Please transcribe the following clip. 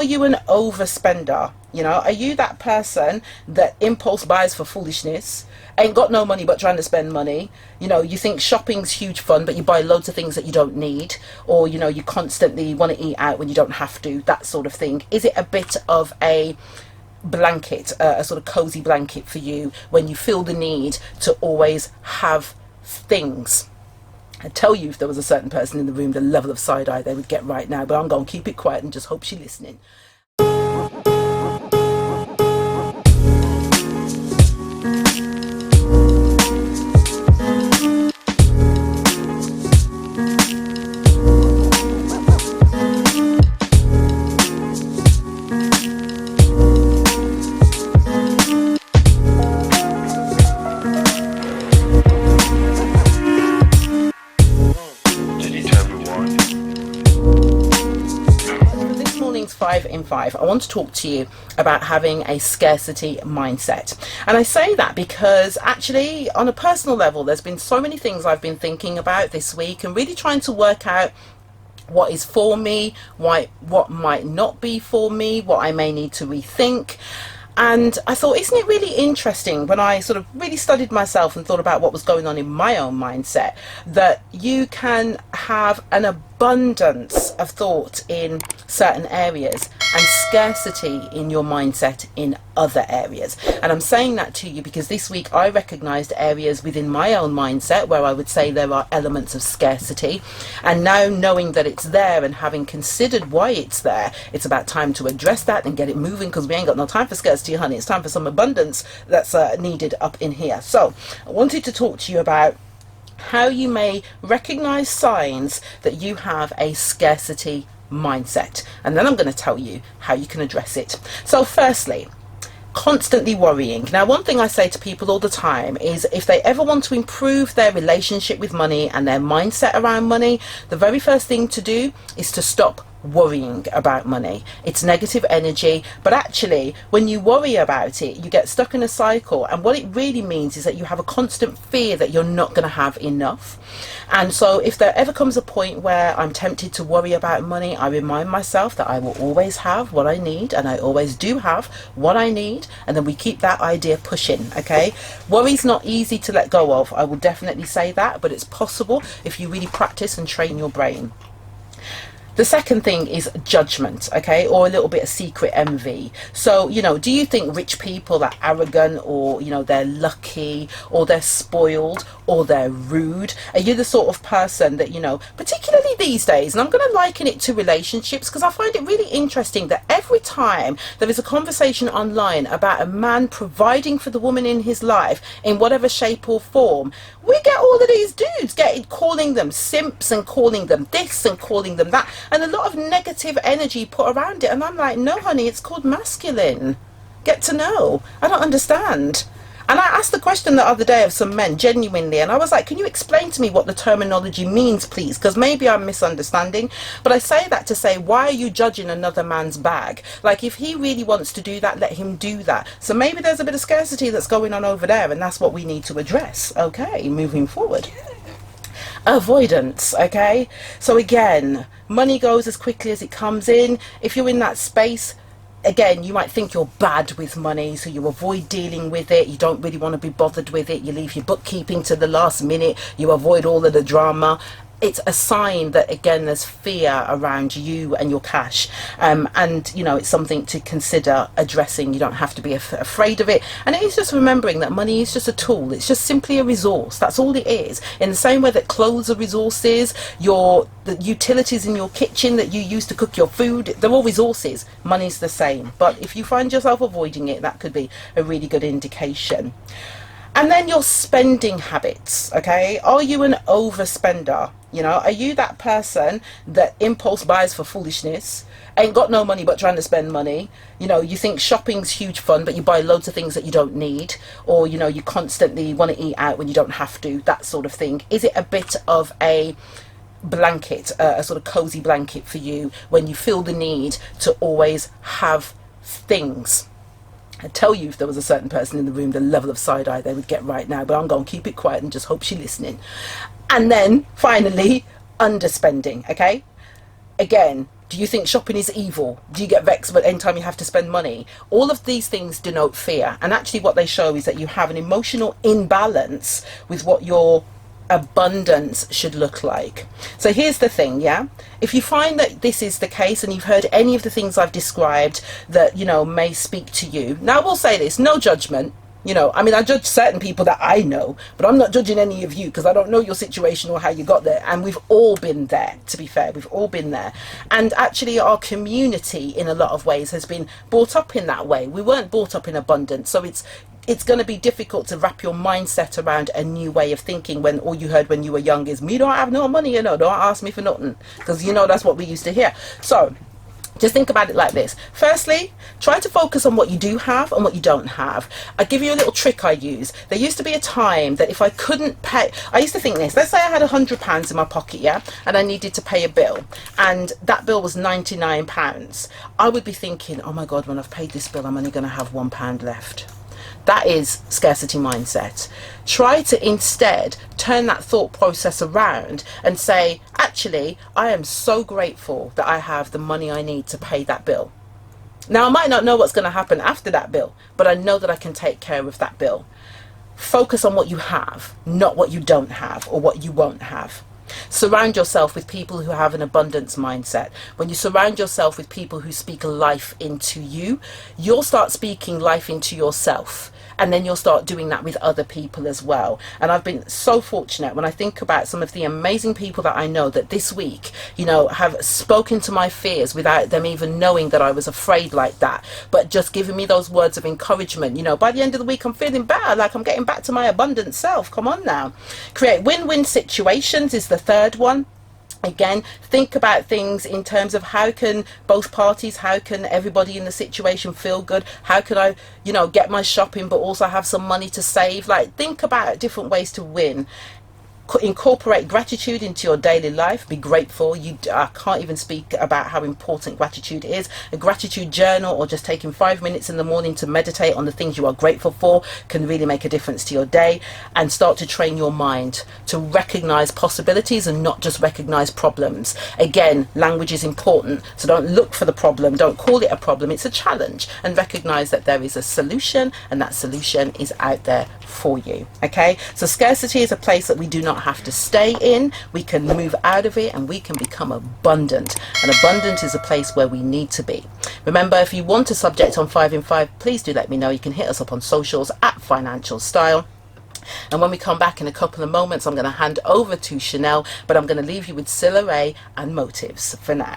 Are you an overspender? You know, are you that person that impulse buys for foolishness, ain't got no money but trying to spend money? You know, you think shopping's huge fun, but you buy loads of things that you don't need, or you know, you constantly want to eat out when you don't have to, that sort of thing. Is it a bit of a blanket, a sort of cozy blanket for you when you feel the need to always have things? I tell you, if there was a certain person in the room, the level of side eye they would get right now, but I'm going to keep it quiet and just hope she's listening. Morning's 5 in 5, I want to talk to you about having a scarcity mindset. And I say that because actually on a personal level there's been so many things I've been thinking about this week and really trying to work out what is for me, what might not be for me, what I may need to rethink. And I thought, isn't it really interesting when I sort of really studied myself and thought about what was going on in my own mindset, that you can have an abundance of thought in certain areas and scarcity in your mindset in other areas. And I'm saying that to you because this week I recognized areas within my own mindset where I would say there are elements of scarcity, and now knowing that it's there and having considered why it's there, it's about time to address that and get it moving, because we ain't got no time for scarcity, honey. It's time for some abundance that's needed up in here. So I wanted to talk to you about how you may recognize signs that you have a scarcity mindset, and then I'm going to tell you how you can address it. So firstly, constantly worrying. Now, one thing I say to people all the time is if they ever want to improve their relationship with money and their mindset around money, the very first thing to do is to stop worrying about money. It's negative energy, but actually when you worry about it, you get stuck in a cycle, and what it really means is that you have a constant fear that you're not going to have enough. And so if there ever comes a point where I'm tempted to worry about money, I remind myself that I will always have what I need, and I always do have what I need, and then we keep that idea pushing. Okay, worry's not easy to let go of, I will definitely say that, but it's possible if you really practice and train your brain. The second thing is judgment, okay, or a little bit of secret envy. So, you know, do you think rich people are arrogant, or, you know, they're lucky, or they're spoiled, or they're rude? Are you the sort of person that, you know, particularly these days, and I'm going to liken it to relationships because I find it really interesting that every time there is a conversation online about a man providing for the woman in his life in whatever shape or form, we get all of these dudes calling them simps and calling them this and calling them that, and a lot of negative energy put around it. And I'm like, no honey, it's called masculine. Get to know. I don't understand. And I asked the question the other day of some men, genuinely, and I was like, can you explain to me what the terminology means, please? Because maybe I'm misunderstanding. But I say that to say, why are you judging another man's bag? Like, if he really wants to do that, let him do that. So maybe there's a bit of scarcity that's going on over there, and that's what we need to address. Okay, moving forward. Avoidance. Okay, so again, money goes as quickly as it comes in. If you're in that space, again, you might think you're bad with money, so you avoid dealing with it. You don't really want to be bothered with it. You leave your bookkeeping to the last minute. You avoid all of the drama. It's a sign that, again, there's fear around you and your cash, and you know, it's something to consider addressing. You don't have to be afraid of it, and it is just remembering that money is just a tool. It's just simply a resource. That's all it is. In the same way that clothes are resources, the utilities in your kitchen that you use to cook your food, they're all resources. Money's the same. But if you find yourself avoiding it, that could be a really good indication. And then your spending habits, okay? Are you an overspender? You know, are you that person that impulse buys for foolishness, ain't got no money but trying to spend money? You know, you think shopping's huge fun, but you buy loads of things that you don't need, or, you know, you constantly want to eat out when you don't have to, that sort of thing. Is it a bit of a blanket, a sort of cozy blanket for you when you feel the need to always have things? I tell you, if there was a certain person in the room, the level of side eye they would get right now, but I'm going to keep it quiet and just hope she's listening. And then finally, underspending. Okay, again, Do you think shopping is evil? Do you get vexed but anytime you have to spend money? All of these things denote fear, and actually what they show is that you have an emotional imbalance with what your abundance should look like. So here's the thing, yeah, if you find that this is the case and you've heard any of the things I've described that, you know, may speak to you, now I will say this, no judgment. You know, I mean, I judge certain people that I know, but I'm not judging any of you because I don't know your situation or how you got there. And we've all been there, to be fair. We've all been there. And actually, our community, in a lot of ways, has been brought up in that way. We weren't brought up in abundance. So it's going to be difficult to wrap your mindset around a new way of thinking when all you heard when you were young is, me don't have no money, you know, don't ask me for nothing. Because, you know, that's what we used to hear. So just think about it like this. Firstly, try to focus on what you do have and what you don't have. I'll give you a little trick I use. There used to be a time that if I couldn't pay, I used to think this, let's say I had £100 in my pocket, yeah, and I needed to pay a bill, and that bill was £99. I would be thinking, oh my God, when I've paid this bill, I'm only going to have £1 left. That is scarcity mindset. Try to instead turn that thought process around and say, actually, I am so grateful that I have the money I need to pay that bill. Now, I might not know what's going to happen after that bill, but I know that I can take care of that bill. Focus on what you have, not what you don't have or what you won't have. Surround yourself with people who have an abundance mindset. When you surround yourself with people who speak life into you, you'll start speaking life into yourself. And then you'll start doing that with other people as well. And I've been so fortunate when I think about some of the amazing people that I know that this week, you know, have spoken to my fears without them even knowing that I was afraid like that, but just giving me those words of encouragement. You know, by the end of the week, I'm feeling better, like I'm getting back to my abundant self. Come on now. Create win-win situations is the third one. Again, think about things in terms of how can both parties, how can everybody in the situation feel good? How can I, you know, get my shopping but also have some money to save? Like, think about different ways to win. Incorporate gratitude into your daily life. Be grateful. I can't even speak about how important gratitude is. A gratitude journal or just taking 5 minutes in the morning to meditate on the things you are grateful for can really make a difference to your day. And start to train your mind to recognize possibilities and not just recognize problems. Again, language is important, so don't look for the problem, don't call it a problem, it's a challenge, and recognize that there is a solution, and that solution is out there for you. Okay, so scarcity is a place that we do not have to stay in. We can move out of it and we can become abundant, and abundant is a place where we need to be. Remember, if you want a subject on 5 in 5, please do let me know. You can hit us up on socials at Financial Style. And when we come back in a couple of moments, I'm going to hand over to Chanel, but I'm going to leave you with Silla Ray and Motives for now.